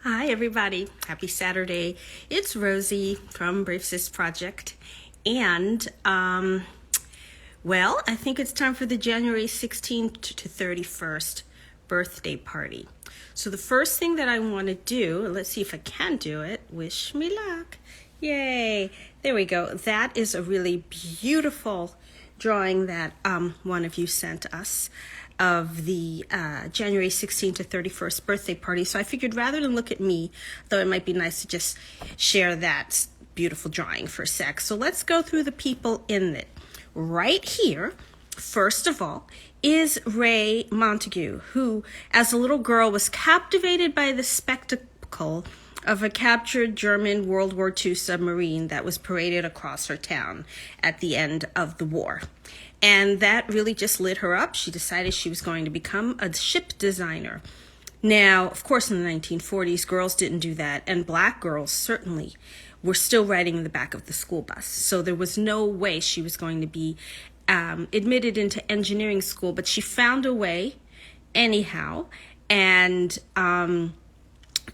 Hi, everybody. Happy Saturday. It's Rosie from Brave Sis Project. And, I think it's time for the January 16th to 31st birthday party. So the first thing that I want to do, let's see if I can do it. Wish me luck. Yay. There we go. That is a really beautiful drawing that one of you sent us of the January 16th to 31st birthday party. So I figured rather than look at me, though it might be nice to just share that beautiful drawing for a sec. So let's go through the people in it. Right here, first of all, is Rey Montague, who as a little girl was captivated by the spectacle of a captured German World War II submarine that was paraded across her town at the end of the war. And that really just lit her up. She decided she was going to become a ship designer. Now, of course, in the 1940s, girls didn't do that, and black girls certainly were still riding in the back of the school bus. So there was no way she was going to be admitted into engineering school, but she found a way anyhow, and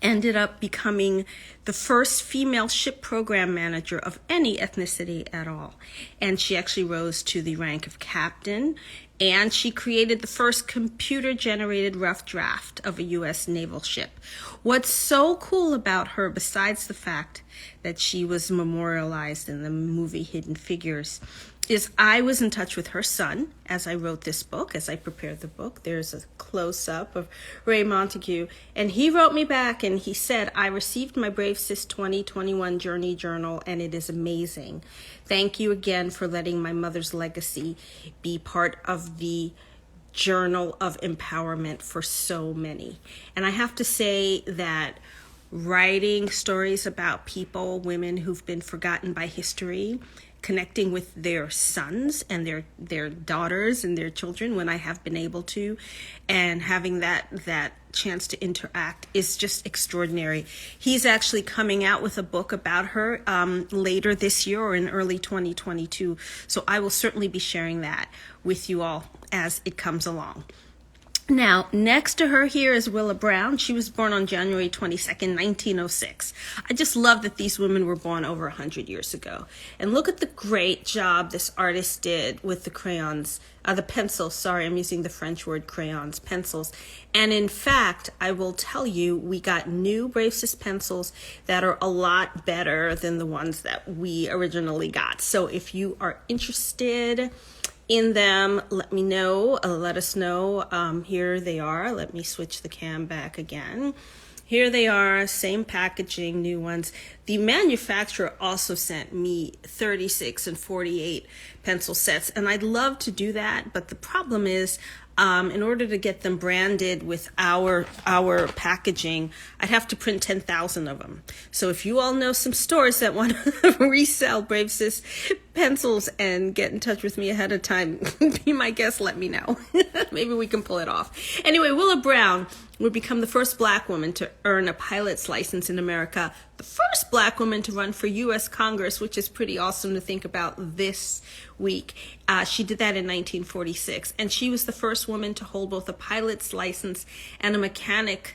ended up becoming the first female ship program manager of any ethnicity at all. And she actually rose to the rank of captain, and she created the first computer-generated rough draft of a U.S. naval ship. What's so cool about her, besides the fact that she was memorialized in the movie Hidden Figures, is I was in touch with her son as I wrote this book, as I prepared the book. There's a close-up of Rey Montague, and he wrote me back and he said, I received my Brave Sis 2021 Journey Journal and it is amazing. Thank you again for letting my mother's legacy be part of the journal of empowerment for so many. And I have to say that writing stories about people, women who've been forgotten by history, connecting with their sons and their daughters and their children when I have been able to, and having that chance to interact is just extraordinary. He's actually coming out with a book about her later this year or in early 2022. So I will certainly be sharing that with you all as it comes along. Now, next to her here is Willa Brown. She was born on January 22nd, 1906. I just love that these women were born over 100 years ago. And look at the great job this artist did with the crayons, the pencils. Sorry, I'm using the French word crayons, pencils. And in fact, I will tell you, we got new Brave Sis pencils that are a lot better than the ones that we originally got. So if you are interested in them, let me know, let us know. Here they are. Let me switch the cam back again. Here they are, same packaging, new ones. The manufacturer also sent me 36 and 48 pencil sets, and I'd love to do that, but the problem is, in order to get them branded with our packaging, I'd have to print 10,000 of them. So if you all know some stores that want to resell Brave Sis pencils and get in touch with me ahead of time, be my guest, let me know. Maybe we can pull it off. Anyway, Willa Brown would become the first black woman to earn a pilot's license in America, the first black woman to run for U.S. Congress, which is pretty awesome to think about this week. She did that in 1946, and she was the first woman to hold both a pilot's license and a mechanic's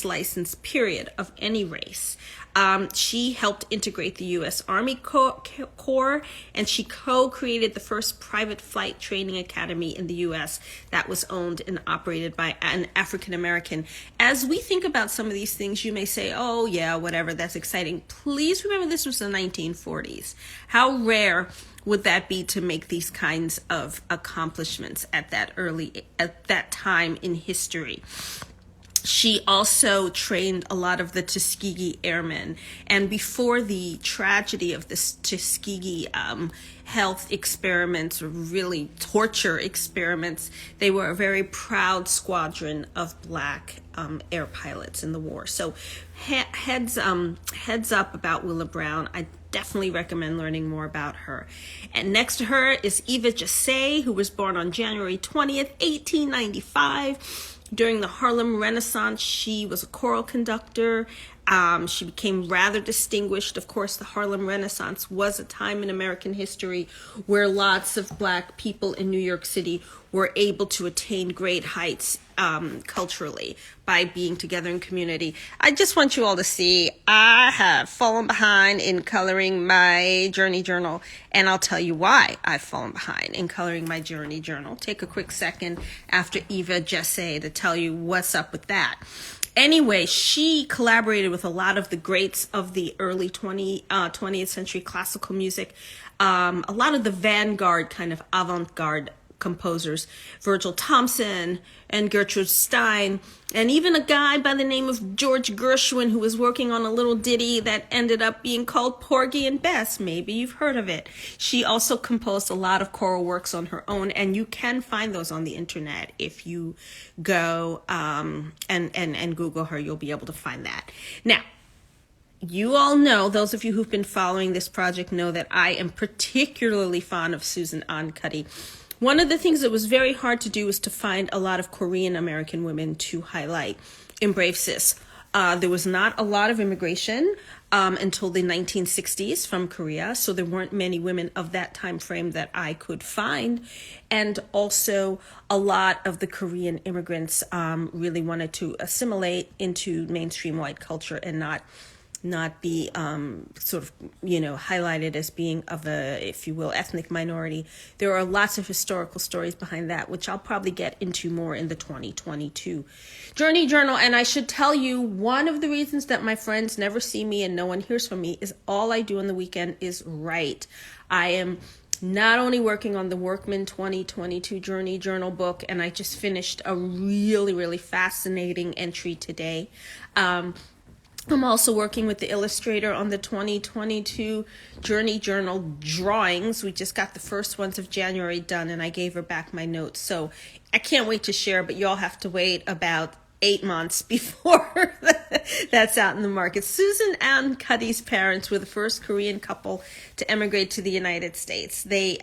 license, period, of any race. She helped integrate the U.S. Army Corps, and she co-created the first private flight training academy in the U.S. that was owned and operated by an African American. As we think about some of these things, you may say, oh yeah, whatever, that's exciting. Please remember this was the 1940s. How rare would that be to make these kinds of accomplishments at that time in history? She also trained a lot of the Tuskegee Airmen. And before the tragedy of the Tuskegee health experiments, or really torture experiments, they were a very proud squadron of black air pilots in the war. So heads up about Willa Brown. I definitely recommend learning more about her. And next to her is Eva Jassay, who was born on January 20th, 1895. During the Harlem Renaissance, she was a choral conductor. She became rather distinguished. Of course, the Harlem Renaissance was a time in American history where lots of Black people in New York City were able to attain great heights culturally by being together in community. I just want you all to see I have fallen behind in coloring my journey journal, and I'll tell you why I've fallen behind in coloring my journey journal. Take a quick second after Eva Jesse to tell you what's up with that. Anyway, she collaborated with a lot of the greats of the early 20th century classical music, a lot of the vanguard kind of avant-garde composers, Virgil Thomson and Gertrude Stein, and even a guy by the name of George Gershwin, who was working on a little ditty that ended up being called Porgy and Bess. Maybe you've heard of it. She also composed a lot of choral works on her own, and you can find those on the internet. If you go and Google her, you'll be able to find that. Now, you all know, those of you who've been following this project know that I am particularly fond of Susan Ankuddy. One of the things that was very hard to do was to find a lot of Korean American women to highlight in Brave Sis. There was not a lot of immigration until the 1960s from Korea, so there weren't many women of that time frame that I could find. And also a lot of the Korean immigrants really wanted to assimilate into mainstream white culture and not be sort of, highlighted as being of a, if you will, ethnic minority. There are lots of historical stories behind that, which I'll probably get into more in the 2022 Journey Journal. And I should tell you, one of the reasons that my friends never see me and no one hears from me is all I do on the weekend is write. I am not only working on the Workman 2022 Journey Journal book, and I just finished a really, really fascinating entry today. I'm also working with the illustrator on the 2022 Journey Journal drawings. We just got the first ones of January done, and I gave her back my notes. So I can't wait to share, but y'all have to wait about 8 months before that's out in the market. Susan Ankuddy's parents were the first Korean couple to emigrate to the United States. They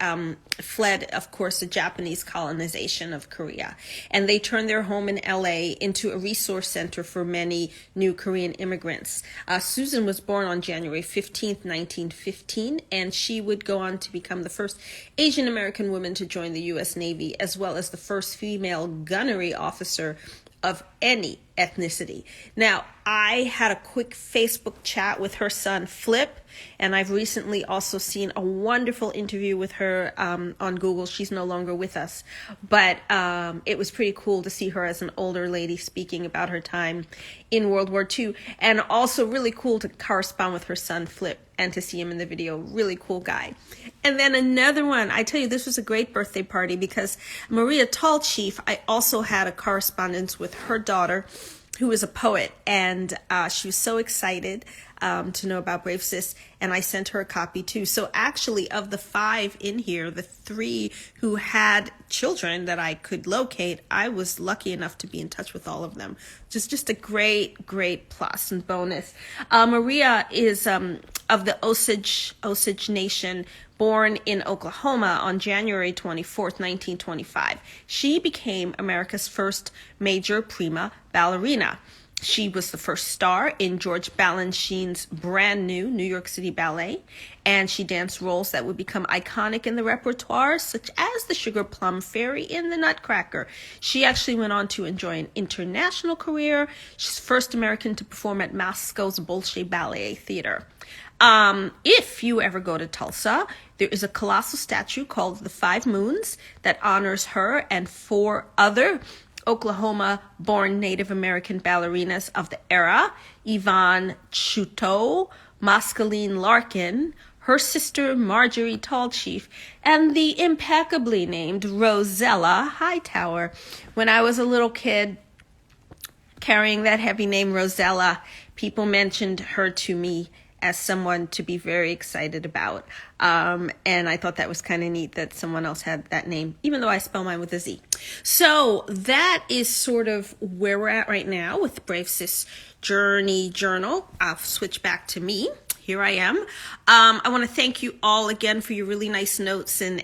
fled, of course, the Japanese colonization of Korea, and they turned their home in LA into a resource center for many new Korean immigrants. Susan was born on January 15th, 1915, and she would go on to become the first Asian American woman to join the U.S. Navy, as well as the first female gunnery officer of any ethnicity. Now, I had a quick Facebook chat with her son, Flip, and I've recently also seen a wonderful interview with her on Google. She's no longer with us, but it was pretty cool to see her as an older lady speaking about her time in World War II, and also really cool to correspond with her son, Flip, and to see him in the video. Really cool guy. And then another one, I tell you, this was a great birthday party because Maria Tallchief, I also had a correspondence with her daughter, who is a poet, and she was so excited to know about Brave Sis, and I sent her a copy too. So actually, of the 5 in here, the 3 who had children that I could locate, I was lucky enough to be in touch with all of them. Just a great plus and bonus. Maria is of the Osage Nation, born in Oklahoma on January 24th, 1925. She became America's first major prima ballerina. She was the first star in George Balanchine's brand new New York City Ballet, and she danced roles that would become iconic in the repertoire, such as the Sugar Plum Fairy in The Nutcracker. She actually went on to enjoy an international career. She's the first American to perform at Moscow's Bolshoi Ballet Theater. If you ever go to Tulsa, there is a colossal statue called the 5 Moons that honors her and 4 other Oklahoma-born Native American ballerinas of the era: Yvonne Chouteau, Moscaline Larkin, her sister Marjorie Tallchief, and the impeccably named Rosella Hightower. When I was a little kid, carrying that heavy name Rosella, people mentioned her to me as someone to be very excited about. And I thought that was kind of neat that someone else had that name, even though I spell mine with a Z. So that is sort of where we're at right now with Brave Sis Journey Journal. I'll switch back to me. Here I am. I want to thank you all again for your really nice notes and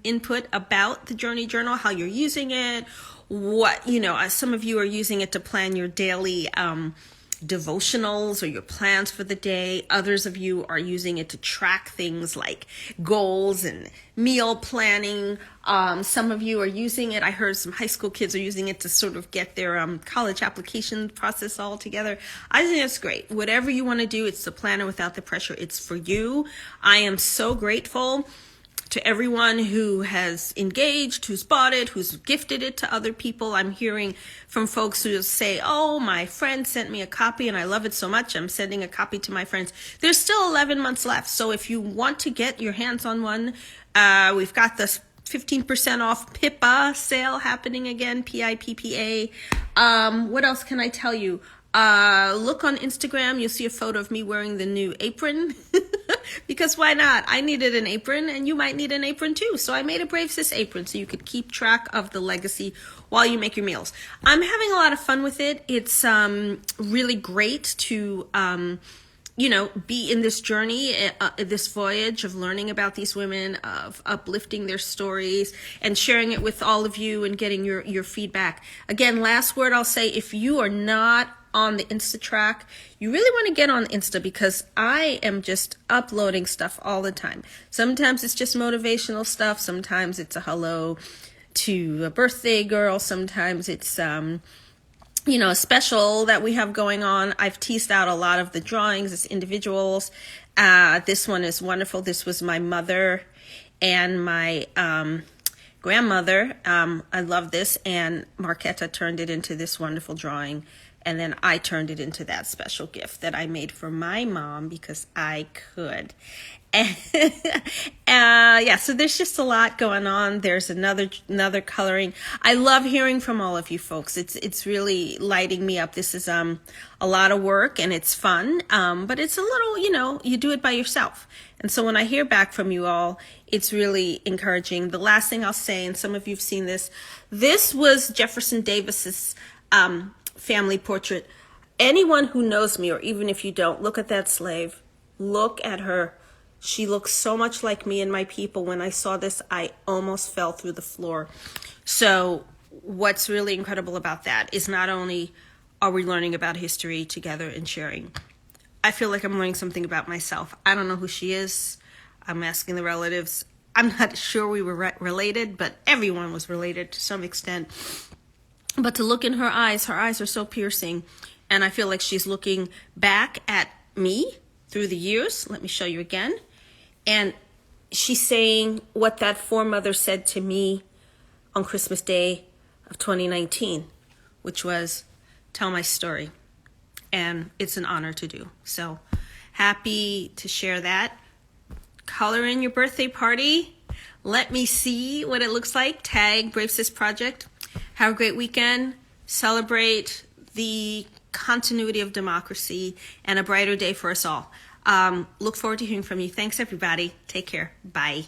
input about the Journey Journal, how you're using it, what, some of you are using it to plan your daily devotionals or your plans for the day. Others of you are using it to track things like goals and meal planning. Some of you are using it. I heard some high school kids are using it to sort of get their college application process all together. I think that's great. Whatever you want to do, it's the planner without the pressure. It's for you. I am so grateful to everyone who has engaged, who's bought it, who's gifted it to other people. I'm hearing from folks who say, oh, my friend sent me a copy and I love it so much, I'm sending a copy to my friends. There's still 11 months left. So if you want to get your hands on one, we've got the 15% off PIPA sale happening again, PIPPA. What else can I tell you? Look on Instagram, you'll see a photo of me wearing the new apron. Because why not? I needed an apron and you might need an apron too. So I made a Brave Sis apron so you could keep track of the legacy while you make your meals. I'm having a lot of fun with it. It's really great to be in this journey, this voyage of learning about these women, of uplifting their stories and sharing it with all of you and getting your feedback. Again, last word I'll say, if you are not on the Insta track, you really want to get on Insta because I am just uploading stuff all the time. Sometimes it's just motivational stuff. Sometimes it's a hello to a birthday girl. Sometimes it's a special that we have going on. I've teased out a lot of the drawings as individuals. This one is wonderful. This was my mother and my grandmother. I love this. And Marquetta turned it into this wonderful drawing. And then I turned it into that special gift that I made for my mom because I could. And, so there's just a lot going on. There's another coloring. I love hearing from all of you folks. It's really lighting me up. This is a lot of work and it's fun, but it's a little, you do it by yourself. And so when I hear back from you all, it's really encouraging. The last thing I'll say, and some of you've seen this was Jefferson Davis's family portrait. Anyone who knows me, or even if you don't, look at that slave. Look at her. She looks so much like me and my people. When I saw this, I almost fell through the floor. So what's really incredible about that is not only are we learning about history together and sharing, I feel like I'm learning something about myself. I don't know who she is. I'm asking the relatives. I'm not sure we were related, but everyone was related to some extent. But to look in her eyes are so piercing. And I feel like she's looking back at me through the years. Let me show you again. And she's saying what that foremother said to me on Christmas Day of 2019, which was, tell my story. And it's an honor to do. So happy to share that. Color in your birthday party. Let me see what it looks like. Tag Brave Sis Project. Have a great weekend. Celebrate the continuity of democracy and a brighter day for us all. Look forward to hearing from you. Thanks, everybody. Take care. Bye.